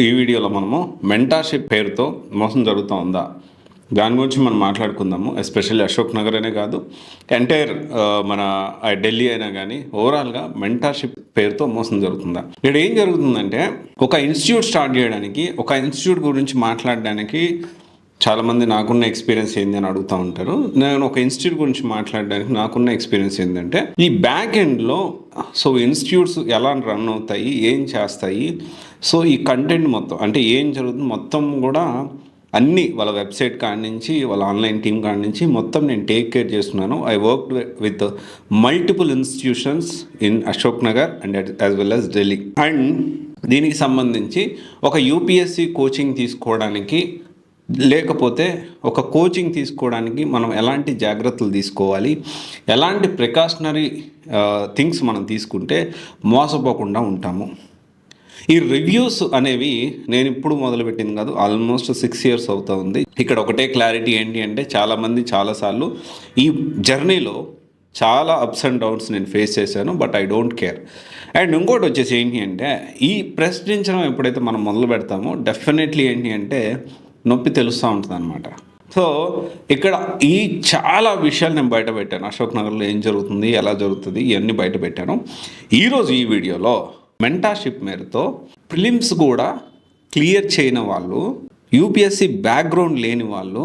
ఈ వీడియోలో మనము మెంటార్షిప్ పేరుతో మోసం జరుగుతూ ఉందా దాని గురించి మనం మాట్లాడుకుందాము. ఎస్పెషల్లీ అశోక్ నగర్ అనే కాదు, ఎంటైర్ మన ఢిల్లీ అయినా కానీ ఓవరాల్గా మెంటార్షిప్ పేరుతో మోసం జరుగుతుందా. ఇక్కడ ఏం జరుగుతుందంటే, ఒక ఇన్స్టిట్యూట్ స్టార్ట్ చేయడానికి, ఒక ఇన్స్టిట్యూట్ గురించి మాట్లాడడానికి చాలామంది నాకున్న ఎక్స్పీరియన్స్ ఏంది అని అడుగుతూ ఉంటారు. నేను ఒక ఇన్స్టిట్యూట్ గురించి మాట్లాడడానికి నాకున్న ఎక్స్పీరియన్స్ ఏంటంటే, ఈ బ్యాక్ ఎండ్లో ఇన్స్టిట్యూట్స్ ఎలా రన్ అవుతాయి, ఏం చేస్తాయి, ఈ కంటెంట్ మొత్తం అంటే ఏం జరుగుతుంది మొత్తం కూడా అన్నీ వాళ్ళ వెబ్సైట్ కాడి నుంచి వాళ్ళ ఆన్లైన్ టీమ్ కాడి నుంచి మొత్తం నేను టేక్ కేర్ చేస్తున్నాను. I work with multiple institutions in Ashok Nagar and as well as Delhi. And దీనికి సంబంధించి ఒక యూపీఎస్సి కోచింగ్ తీసుకోవడానికి, లేకపోతే ఒక కోచింగ్ తీసుకోవడానికి మనం ఎలాంటి జాగ్రత్తలు తీసుకోవాలి, ఎలాంటి ప్రికాషనరీ థింగ్స్ మనం తీసుకుంటే మోసపోకుండా ఉంటాము. ఈ రివ్యూస్ అనేవి నేను ఇప్పుడు మొదలుపెట్టింది కాదు, ఆల్మోస్ట్ 6 years అవుతా ఉంది. ఇక్కడ ఒకటే క్లారిటీ ఏంటి అంటే, చాలామంది చాలాసార్లు ఈ జర్నీలో చాలా అప్స్ అండ్ డౌన్స్ నేను ఫేస్ చేశాను, but I don't care. And ఇంకోటి వచ్చేసి ఏంటి అంటే, ఈ ప్రశ్నించడం ఎప్పుడైతే మనం మొదలు పెడతామో డెఫినెట్లీ ఏంటి అంటే నొప్పి తెలుస్తూ ఉంటుంది అనమాట. ఇక్కడ ఈ చాలా విషయాలు నేను బయట పెట్టాను. అశోక్ నగర్లో ఏం జరుగుతుంది, ఎలా జరుగుతుంది, ఇవన్నీ బయట పెట్టాను. ఈరోజు ఈ వీడియోలో మెంటార్షిప్ మేరతో ప్రిలిమ్స్ కూడా క్లియర్ చేయని వాళ్ళు, యూపీఎస్సి బ్యాక్గ్రౌండ్ లేని వాళ్ళు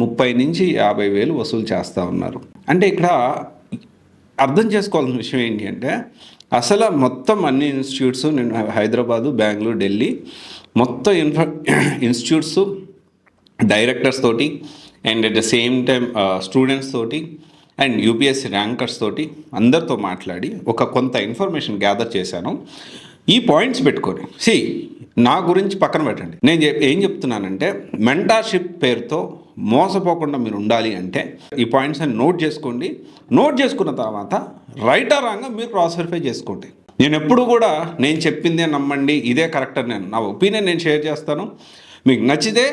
30,000 నుంచి 50,000 వసూలు చేస్తూ ఉన్నారు. అంటే ఇక్కడ అర్థం చేసుకోవాల్సిన విషయం ఏంటి అంటే, అసలు మొత్తం అన్ని ఇన్స్టిట్యూట్స్, నేను హైదరాబాదు, బెంగళూరు, ఢిల్లీ మొత్తం ఇన్స్టిట్యూట్స్ డైరెక్టర్స్ తోటి and at the same time students తోటి అండ్ యూపీఎస్సీ ర్యాంకర్స్ తోటి అందరితో మాట్లాడి ఒక కొంత ఇన్ఫర్మేషన్ గ్యాదర్ చేశాను. ఈ పాయింట్స్ పెట్టుకొని నా గురించి పక్కన పెట్టండి. నేను ఏం చెప్తున్నానంటే, మెంటార్షిప్ పేరుతో మోసపోకుండా మీరు ఉండాలి అంటే ఈ పాయింట్స్ అని నోట్ చేసుకోండి. నోట్ చేసుకున్న తర్వాత రైట్ ఆర్ రాంగ్ మీరు క్రాస్ వెరిఫై చేసుకోండి. నేను ఎప్పుడు కూడా నేను చెప్పిందే నమ్మండి, ఇదే కరెక్ట్ అని నా ఒపీనియన్ నేను షేర్ చేస్తాను. మీకు నచ్చితే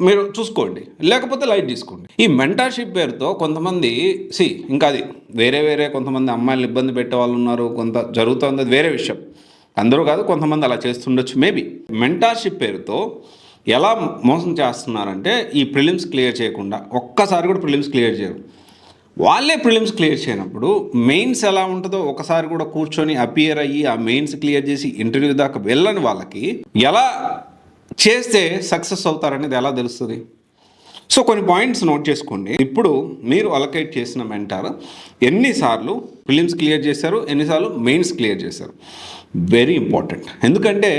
మీరు చూసుకోండి, లేకపోతే లైట్ తీసుకోండి. ఈ మెంటార్షిప్ పేరుతో కొంతమంది ఇంకా అది వేరే కొంతమంది అమ్మాయిలు ఇబ్బంది పెట్టే వాళ్ళు ఉన్నారు, కొంత జరుగుతుంది, వేరే విషయం. అందరూ కాదు, కొంతమంది అలా చేస్తుండొచ్చు మేబీ. మెంటార్షిప్ పేరుతో ఎలా మోసం చేస్తున్నారంటే, ఈ ప్రిలిమ్స్ క్లియర్ చేయకుండా ఒక్కసారి కూడా ప్రిలిమ్స్ క్లియర్ చేయరు. వాళ్ళే ప్రిలిమ్స్ క్లియర్ చేయనప్పుడు మెయిన్స్ ఎలా ఉంటుందో ఒకసారి కూడా కూర్చొని అపియర్ అయ్యి ఆ మెయిన్స్ క్లియర్ చేసి ఇంటర్వ్యూ దాకా వెళ్ళని వాళ్ళకి ఎలా చేస్తే సక్సెస్ అవుతారనేది ఎలా తెలుస్తుంది? కొన్ని పాయింట్స్ నోట్ చేసుకోండి. ఇప్పుడు మీరు అలొకేట్ చేసిన మెంటార్ ఎన్నిసార్లు ప్రిలిమ్స్ క్లియర్ చేశారు, ఎన్నిసార్లు మెయిన్స్ క్లియర్ చేశారు, వెరీ ఇంపార్టెంట్. ఎందుకంటే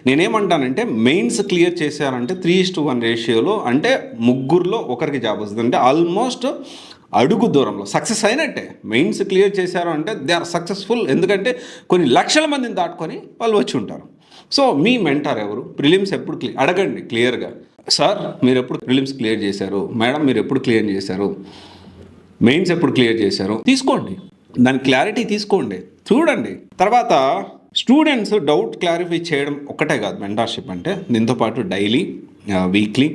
నేనేమంటానంటే, మెయిన్స్ క్లియర్ చేశారంటే 3:1 రేషియోలో, అంటే ముగ్గురులో ఒకరికి జాబ్ వస్తుంది. అంటే ఆల్మోస్ట్ అడుగు దూరంలో సక్సెస్ అయినట్టే. మెయిన్స్ క్లియర్ చేశారు అంటే దే ఆర్ సక్సెస్ఫుల్. ఎందుకంటే కొన్ని లక్షల మందిని దాటుకొని వాళ్ళు వచ్చి ఉంటారు. మీ మెంటార్ ఎవరు, ప్రిలిమ్స్ ఎప్పుడు అడగండి క్లియర్గా. సార్ మీరు ఎప్పుడు ప్రిలిమ్స్ క్లియర్ చేశారు, మేడం మీరు ఎప్పుడు క్లియర్ చేశారు, మెయిన్స్ ఎప్పుడు క్లియర్ చేశారు, తీసుకోండి. దాని క్లారిటీ తీసుకోండి, చూడండి. తర్వాత స్టూడెంట్స్ డౌట్ క్లారిఫై చేయడం ఒక్కటే కాదు మెంటార్షిప్ అంటే, దీంతోపాటు డైలీ, వీక్లీ,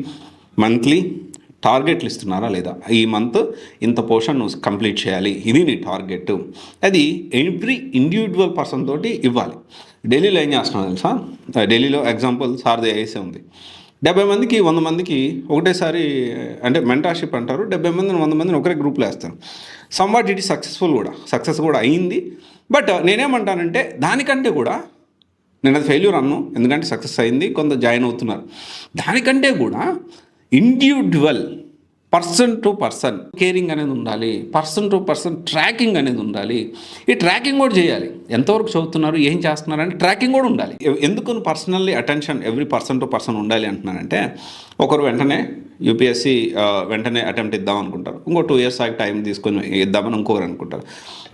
మంత్లీ టార్గెట్లు ఇస్తున్నారా లేదా, ఈ మంత్ ఇంత పోర్షన్ నువ్వు కంప్లీట్ చేయాలి, ఇది నీ టార్గెట్. అది ఎవ్రీ ఇండివిజువల్ పర్సన్ తోటి ఇవ్వాలి. ఢిల్లీలో ఏం చేస్తున్నావు తెలుసా, ఢిల్లీలో ఎగ్జాంపుల్ సార్ది ఐఏఎస్ ఉంది. 70 మందికి 100 మందికి ఒకటేసారి అంటే మెంటార్షిప్ అంటారు. 70 మందిని 100 మందిని ఒకరే గ్రూప్లో వేస్తారు. సమ్వాట్ ఇట్ సక్సెస్ కూడా అయింది. బట్ నేనేమంటానంటే, దానికంటే కూడా నేను అది ఫెయిల్యూర్ అన్ను, ఎందుకంటే సక్సెస్ అయింది, కొంత జాయిన్ అవుతున్నారు. దానికంటే కూడా individual person to person caring అనేది ఉండాలి, పర్సన్ టు పర్సన్ ట్రాకింగ్ అనేది ఉండాలి. ఈ ట్రాకింగ్ కూడా చేయాలి, ఎంతవరకు చదువుతున్నారు, ఏం చేస్తున్నారు అంటే ట్రాకింగ్ కూడా ఉండాలి. ఎందుకు personally attention every person to person ఉండాలి అంటున్నానంటే, ఒకరు వెంటనే యూపీఎస్సీ వెంటనే అటెంప్ట్ ఇద్దాం అనుకుంటారు, ఇంకో 2 years ఆగి టైం తీసుకొని ఇద్దామని ఇంకొకరు అనుకుంటారు,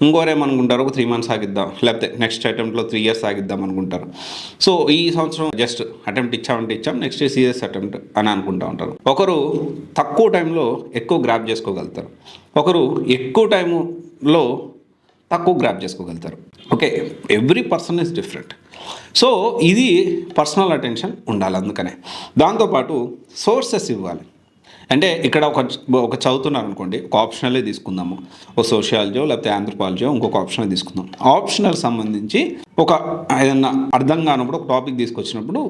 ఇంకోరు ఏమనుకుంటారు ఒక 3 months ఆగిద్దాం, లేకపోతే నెక్స్ట్ అటెంప్ట్లో 3 years ఆగిద్దాం అనుకుంటారు. ఈ సంవత్సరం జస్ట్ అటెంప్ట్ ఇచ్చాం, నెక్స్ట్ సీరియస్ అటెంప్ట్ అని అనుకుంటూ ఉంటారు. ఒకరు తక్కువ టైంలో ఎక్కువ గ్రాప్ చేసుకోగలుగుతారు, ఒకరు ఎక్కువ టైంలో తక్కువ గ్రాప్ చేసుకోగలుగుతారు. Okay, every person is different. ఇది పర్సనల్ అటెన్షన్ ఉండాలి. అందుకనే దాంతోపాటు సోర్సెస్ ఇవ్వాలి. అంటే ఇక్కడ ఒక చదువుతున్నారు అనుకోండి, ఒక ఆప్షనలే తీసుకుందాము, ఒక సోషియాలజీ లేకపోతే ఆంథ్రోపాలజీ ఇంకొక ఆప్షనల్ తీసుకుందాం. ఆప్షనల్ సంబంధించి ఒక ఏదన్నా అర్థం కానప్పుడు ఒక టాపిక్ తీసుకొచ్చినప్పుడు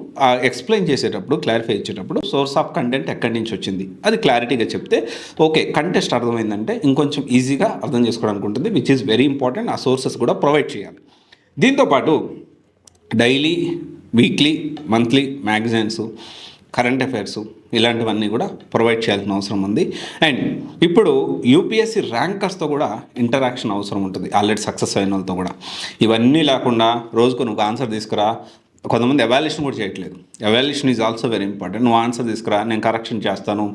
ఎక్స్ప్లెయిన్ చేసేటప్పుడు, క్లారిఫై ఇచ్చేటప్పుడు సోర్స్ ఆఫ్ కంటెంట్ ఎక్కడి నుంచి వచ్చింది అది క్లారిటీగా చెప్తే ఓకే, కంటెస్ట్ అర్థమైందంటే ఇంకొంచెం ఈజీగా అర్థం చేసుకోవడానికి ఉంటుంది, విచ్ ఈస్ వెరీ ఇంపార్టెంట్. ఆ సోర్సెస్ కూడా ప్రొవైడ్ చేయాలి. దీంతోపాటు daily, weekly, monthly magazines, current affairs ఇలాంటివన్నీ కూడా ప్రొవైడ్ చేయాల్సిన అవసరం ఉంది. అండ్ ఇప్పుడు యూపీఎస్సీ ర్యాంకర్స్తో కూడా ఇంటరాక్షన్ అవసరం ఉంటుంది, ఆల్రెడీ సక్సెస్ అయిన వాళ్ళతో కూడా. ఇవన్నీ లేకుండా రోజుకు నువ్వు ఆన్సర్ తీసుకురా, కొంతమంది ఎవాల్యుయేషన్ కూడా చేయట్లేదు. Evaluation is also very important. నువ్వు ఆన్సర్ తీసుకురా, నేను కరెక్షన్ చేస్తాను,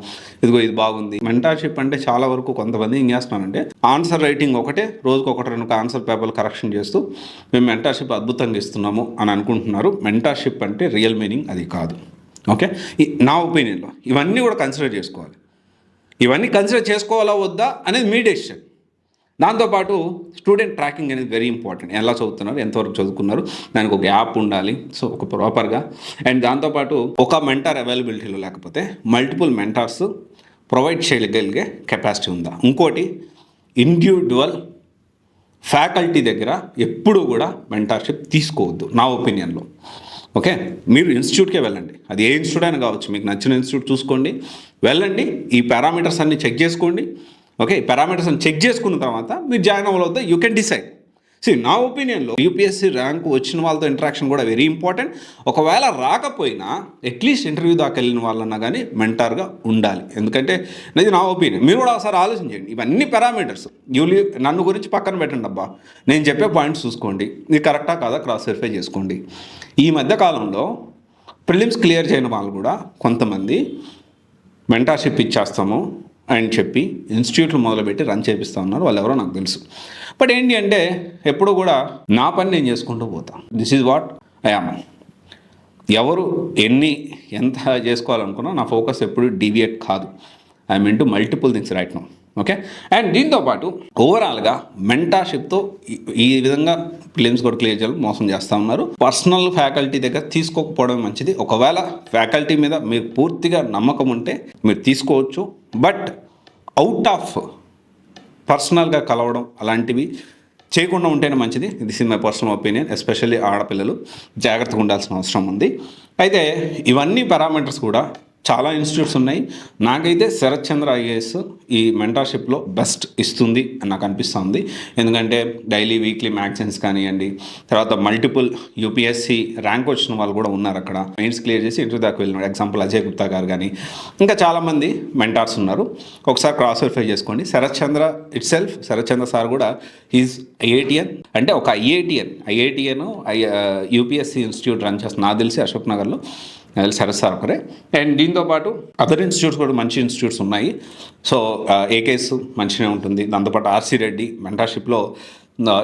ఇదిగో ఇది బాగుంది. మెంటార్షిప్ అంటే చాలా వరకు కొంతమంది ఏం చేస్తున్నారంటే ఆన్సర్ రైటింగ్ ఒకటే, రోజుకు 1-2 ఆన్సర్ పేపర్లు కరెక్షన్ చేస్తూ మేము మెంటార్షిప్ అద్భుతంగా ఇస్తున్నాము అని అనుకుంటున్నారు. మెంటార్షిప్ అంటే రియల్ మీనింగ్ అది కాదు. ఓకే, నా ఒపీనియన్లో ఇవన్నీ కూడా కన్సిడర్ చేసుకోవాలి. ఇవన్నీ కన్సిడర్ చేసుకోవాలా వద్దా అనేది మీ డెసిషన్. దాంతోపాటు స్టూడెంట్ ట్రాకింగ్ అనేది వెరీ ఇంపార్టెంట్. ఎలా చదువుతున్నారు, ఎంతవరకు చదువుకున్నారు, దానికి ఒక యాప్ ఉండాలి, సో ఒక ప్రాపర్గా. అండ్ దాంతోపాటు ఒక మెంటార్ అవైలబిలిటీలో లేకపోతే మల్టిపుల్ మెంటార్స్ ప్రొవైడ్ చేయగలిగే కెపాసిటీ ఉందా. ఇంకోటి, ఇండివిజువల్ ఫ్యాకల్టీ దగ్గర ఎప్పుడూ కూడా మెంటార్షిప్ తీసుకోవద్దు నా ఒపీనియన్లో. ఓకే, మీరు ఇన్స్టిట్యూట్కే వెళ్ళండి, అది ఏ ఇన్స్టిట్యూట్ అయినా కావచ్చు, మీకు నచ్చిన ఇన్స్టిట్యూట్ చూసుకోండి, వెళ్ళండి, ఈ పారామీటర్స్ అన్ని చెక్ చేసుకోండి. ఓకే, ఈ పారామీటర్స్ అన్ని చెక్ చేసుకున్న తర్వాత మీరు జాయిన్ అవ్వవద్దా, యూ కెన్ డిసైడ్. నా ఒపీనియన్లో యూపీఎస్సీ ర్యాంకు వచ్చిన వాళ్ళతో ఇంటరాక్షన్ కూడా వెరీ ఇంపార్టెంట్. ఒకవేళ రాకపోయినా అట్లీస్ట్ ఇంటర్వ్యూ దాకా వెళ్ళిన వాళ్ళన్నా కానీ మెంటార్గా ఉండాలి. ఎందుకంటే ఇది నా ఒపీనియన్. మీరు కూడా ఒకసారి ఆలోచించండి. ఇవన్నీ పారామీటర్స్ నన్ను గురించి పక్కన పెట్టండి అబ్బా, నేను చెప్పే పాయింట్స్ చూసుకోండి, ఇది కరెక్టా కాదా క్రాస్ వెరిఫై చేసుకోండి. ఈ మధ్యకాలంలో ప్రిలిమ్స్ క్లియర్ చేయని వాళ్ళు కూడా కొంతమంది మెంటార్షిప్ ఇచ్చేస్తాము అని చెప్పి ఇన్స్టిట్యూట్లు మొదలుపెట్టి రన్ చేపిస్తూ ఉన్నారు. వాళ్ళు ఎవరో నాకు తెలుసు. బట్ ఏంటి అంటే ఎప్పుడు కూడా నా పని నేను చేసుకుంటూ పోతాను. This is what I am. ఎవరు ఎంత చేసుకోవాలనుకున్నా నా ఫోకస్ ఎప్పుడు డీవియేట్ కాదు. I'm into multiple things right now. Okay, and దీంతోపాటు ఓవరాల్గా మెంటార్షిప్తో ఈ విధంగా ప్రిలిమ్స్ కూడా క్లియర్ చేయాలి మోసం చేస్తూ ఉన్నారు. పర్సనల్ ఫ్యాకల్టీ దగ్గర తీసుకోకపోవడం మంచిది. ఒకవేళ ఫ్యాకల్టీ మీద మీకు పూర్తిగా నమ్మకం ఉంటే మీరు తీసుకోవచ్చు. బట్ అవుట్ ఆఫ్ పర్సనల్గా కలవడం అలాంటివి చేయకుండా ఉంటేనే మంచిది. This is my personal opinion. Especially ఆడపిల్లలు జాగ్రత్తగా ఉండాల్సిన అవసరం ఉంది. అయితే ఇవన్నీ పారామీటర్స్ కూడా చాలా ఇన్స్టిట్యూట్స్ ఉన్నాయి. నాకైతే శరత్ చంద్ర ఐఏఎస్ ఈ మెంటార్షిప్లో బెస్ట్ ఇస్తుంది అని నాకు అనిపిస్తుంది. ఎందుకంటే డైలీ, వీక్లీ మ్యాగజైన్స్ కానివ్వండి, తర్వాత మల్టిపుల్ యూపీఎస్సీ ర్యాంక్ వచ్చిన వాళ్ళు కూడా ఉన్నారు అక్కడ. మెయిన్స్ క్లియర్ చేసి ఇంటర్వ్యూ దాకా వెళ్ళినారు. ఎగ్జాంపుల్ అజయ్ గుప్తా గారు కానీ ఇంకా చాలామంది మెంటార్స్ ఉన్నారు. ఒకసారి క్రాస్ వెరిఫై చేసుకోండి. Sharath Chandra itself, Sharath Chandra sir కూడా ఈజ్ ఐఐటిఎన్, అంటే ఒక ఐఐటిఎన్ యూపీఎస్సీ ఇన్స్టిట్యూట్ రన్ చేస్తుంది నాకు తెలిసి అశోక్ నగర్లో. శరత్ సార్ ఒకరే. అండ్ దీంతోపాటు అదర్ ఇన్స్టిట్యూట్స్ కూడా మంచి ఇన్స్టిట్యూట్స్ ఉన్నాయి. సో ఏకేఎస్ మంచిగా ఉంటుంది. దాంతోపాటు ఆర్సీ రెడ్డి మెంటార్షిప్లో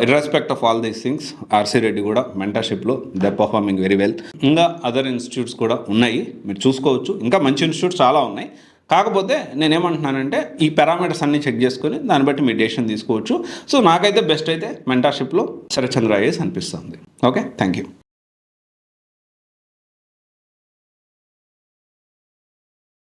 irrespective of all these things RC Reddy కూడా మెంటార్షిప్లో దే పర్ఫార్మింగ్ వెరీ వెల్. ఇంకా అదర్ ఇన్స్టిట్యూట్స్ కూడా ఉన్నాయి, మీరు చూసుకోవచ్చు. ఇంకా మంచి ఇన్స్టిట్యూట్స్ చాలా ఉన్నాయి. కాకపోతే నేనేమంటున్నానంటే ఈ పారామీటర్స్ అన్నీ చెక్ చేసుకొని దాన్ని బట్టి మీరు డెసిషన్ తీసుకోవచ్చు. సో నాకైతే బెస్ట్ అయితే మెంటార్షిప్లో శరత్ చంద్ర ఐఏఎస్ అనిపిస్తుంది. Okay, thank you.